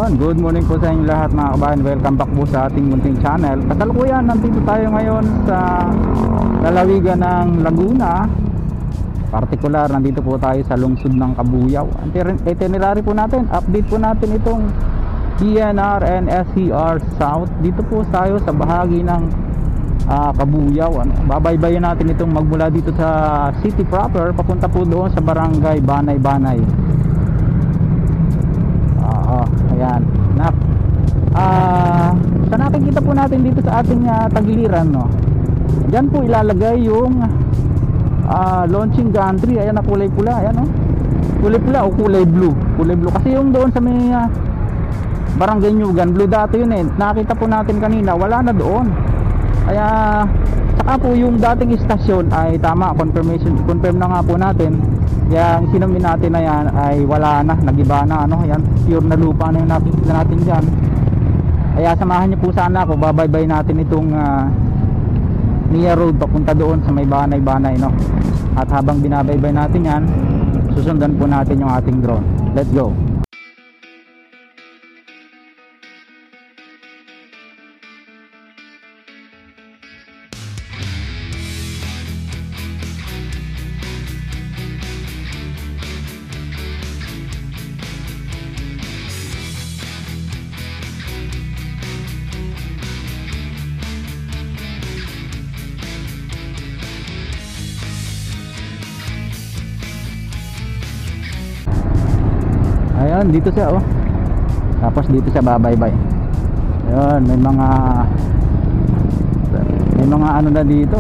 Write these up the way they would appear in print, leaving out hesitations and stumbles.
Ayun, good morning po sa inyo lahat mga kabayan. Welcome back po sa ating munting channel. Kasalukuyan, nandito tayo ngayon sa lalawigan ng Laguna. Partikular, nandito po tayo sa lungsod ng Cabuyao. Itinerary po natin, update po natin itong DNR and SCR South. Dito po tayo sa bahagi ng Cabuyao. Babaybayin natin itong magmula dito sa city proper, papunta po doon sa barangay Banay-Banay. Ayan. Sa nakikita po natin dito sa ating tagiliran, no? Diyan po ilalagay yung launching gantry. Ayan na, kulay pula. Ayan, no? Kulay pula o kulay blue. Kulay blue. Kasi yung doon sa may barangay Nyugan, blue dati yun eh. Nakita po natin kanina, wala na doon. Kaya saka po yung dating istasyon ay tama, confirm na nga po natin. Yung sinumin natin na yan ay wala na, nagiba na, ano, yan, pure na lupa na yung nakikita natin dyan. Kaya samahan niyo po sana ako, babaybay natin itong Nia Road papunta doon sa may Banay-Banay, no? At habang binabaybay natin yan, susundan po natin yung ating drone. Let's go. Ayun, dito siya, oh. Tapos dito siya babaybay. Ayun, may mga ano na dito,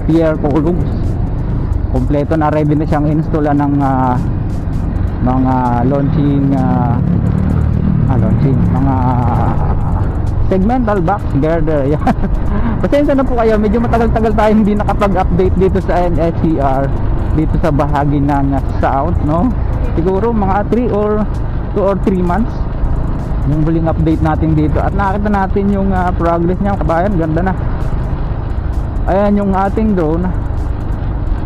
pier columns. Kompleto na, ready na siyang installan ng mga launching mga segmental box girder. Yan. Pasensya na po kayo, medyo matagal-tagal tayo hindi nakapag-update dito sa NSCR dito sa bahagi ng South, no? Siguro mga 2 or 3 months yung huling update natin dito. At nakita natin yung progress niya, kabayan, ganda na. Ayan yung ating drone.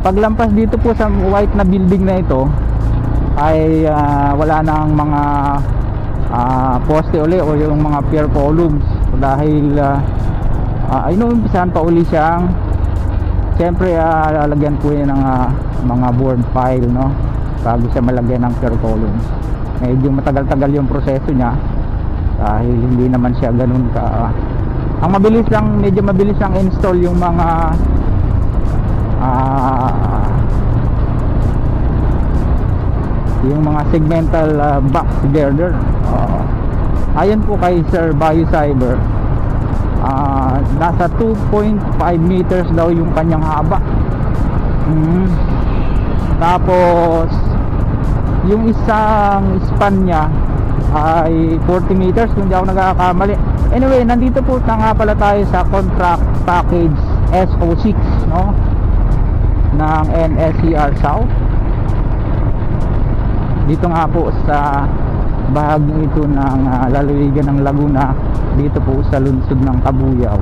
Paglampas dito po sa white na building na ito ay wala nang mga poste uli o yung mga pier columns. Dahil inumpisahan pa uli siyang, siyempre lalagyan po yan ng mga board pile, no, bago siya malagyan ng pier columns. Medyo matagal-tagal yung proseso niya dahil hindi naman siya ganun ka ang mabilis lang, medyo mabilis lang install yung mga segmental box girder. Ayon po kay Sir Bayo Cyber, nasa 2.5 meters daw yung kanyang haba. Tapos yung isang span niya ay 40 meters kung di ako nagkakamali. Anyway, nandito po na nga pala tayo sa contract package SO6, no, ng NSCR South. Dito nga po sa bahagi ito ng lalawigan ng Laguna, dito po sa lungsod ng Cabuyao.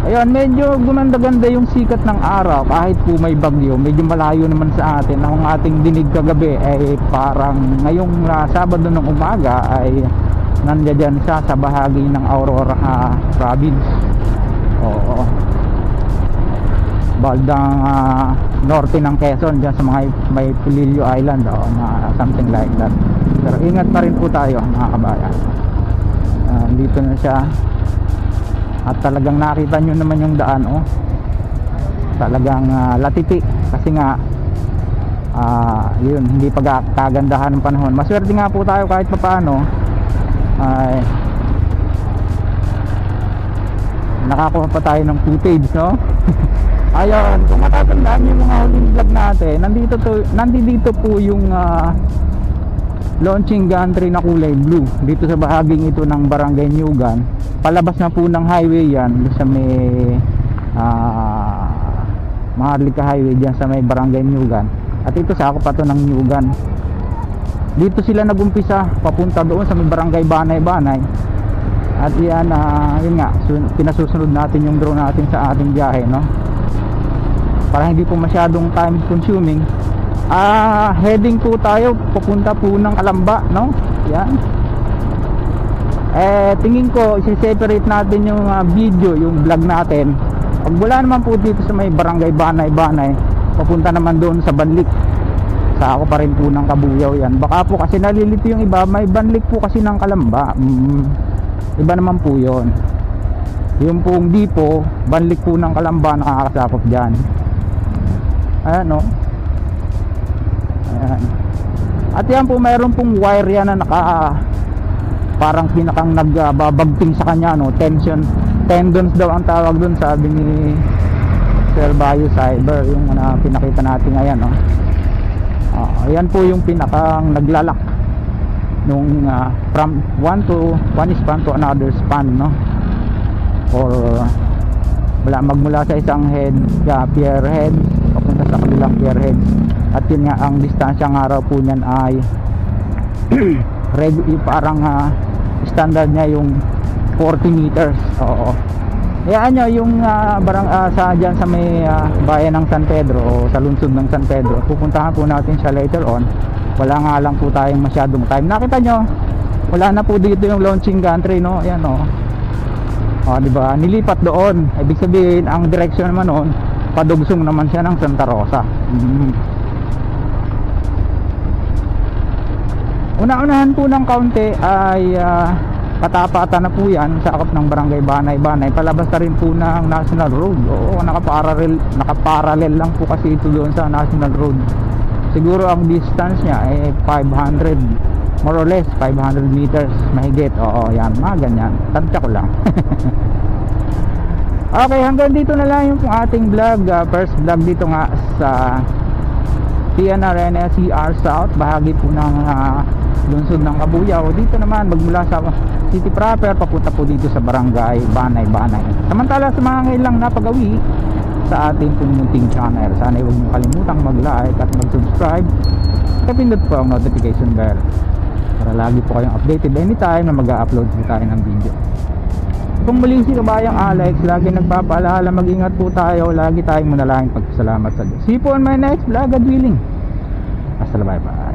Ayun, medyo gumanda-ganda yung sikat ng araw kahit po may bagyo. Medyo malayo naman sa atin. Ang ating dinig kagabi ay parang ngayong Sabado ng umaga ay nandiyan siya sa bahagi ng Aurora province. Oo. Baldang norte ng Quezon, dyan sa may Pulilio Island, something like that. Pero ingat pa rin po tayo mga kabayan. Dito na siya. At talagang nakita nyo naman yung daan, oh. Talagang latiti. Kasi nga yun, hindi pa kagandahan ng panahon. Maswerte nga po tayo kahit papaano ay nakakuha pa tayo ng footage, no? Ayun, kung matatandaan nyo yung mga huling vlog natin, nandito po yung launching gantry na kulay blue dito sa bahaging ito ng barangay Nyugan. Palabas na po ng highway yan sa may Maharlika Highway, dyan sa may barangay Nyugan. At ito sa ako pa to ng Nyugan. Dito sila nagumpisa papunta doon sa may barangay Banay-Banay. At yan, yun nga, pinasusunod natin yung drone natin sa ating biyahe, no, para hindi po masyadong time consuming. Heading po tayo papunta po ng Alamba, no? Yan. Tingin ko isi-separate natin yung video, yung vlog natin. Pag wala naman po dito sa may barangay Banay, papunta naman doon sa Banlik. Sa ako pa rin po ng Kabuyaw yan. Baka po kasi nalilito yung iba, may Banlik po kasi ng Kalamba. Iba naman po yon. Yung pong Dipo, Banlik po ng Kalamba, nakakasakop dyan. Ayan o. Ayan. At yan po, mayroon pong wire yan na parang pinakang nagbabagting sa kanya, no? Tendons daw ang tawag dun, sabi ni Sir Bayo Cyber, yung pinakita natin ngayon, no? Ayan po yung pinakang naglalak nung from one span to another span, no? Or magmula sa isang head, pier head papunta sa kabilang pier head. At yun nga, ang distansya ng araw po niyan ay parang standard niya yung 40 meters. Oo. Hayaan nyo yung dyan sa may bayan ng San Pedro o sa lungsod ng San Pedro. Pupuntahan po natin siya later on. Wala nga lang po tayong masyadong time. Nakita nyo, wala na po dito yung launching gantry, no? Ayan, no? Diba? Nilipat doon. Ibig sabihin, ang direksyon naman noon, padugsong naman siya ng Santa Rosa. Una-unahan po ng kaunti ay Katapatan na po yan, sakop ng barangay Banay. Palabas na rin po ng National Road. Oo, nakaparallel lang po kasi ito doon sa National Road. Siguro ang distance niya ay 500, more or less 500 meters mahigit. Oo, yan, mga ganyan. Tansya ko lang. Okay, hanggang dito na lang yung ating vlog. First vlog dito nga sa PNR NSCR South, bahagi po ng lungsod ng Kabuyaw. Dito naman magmula sa city proper papunta po dito sa barangay Banay. Samantala sa mga ngayon lang napagawi sa ating munting channel, sana huwag niyo kalimutang mag-like at mag-subscribe, kapindot po ang notification bell para lagi po kayong updated anytime na mag-upload po tayo ng video. Kung muling si Kabayang Alex, lagi nagpapaalala, mag-ingat po tayo, lagi tayong manalangin pagpasalamat sa Diyos. See you po on my next vlog, God willing. Hasta la, bye bye.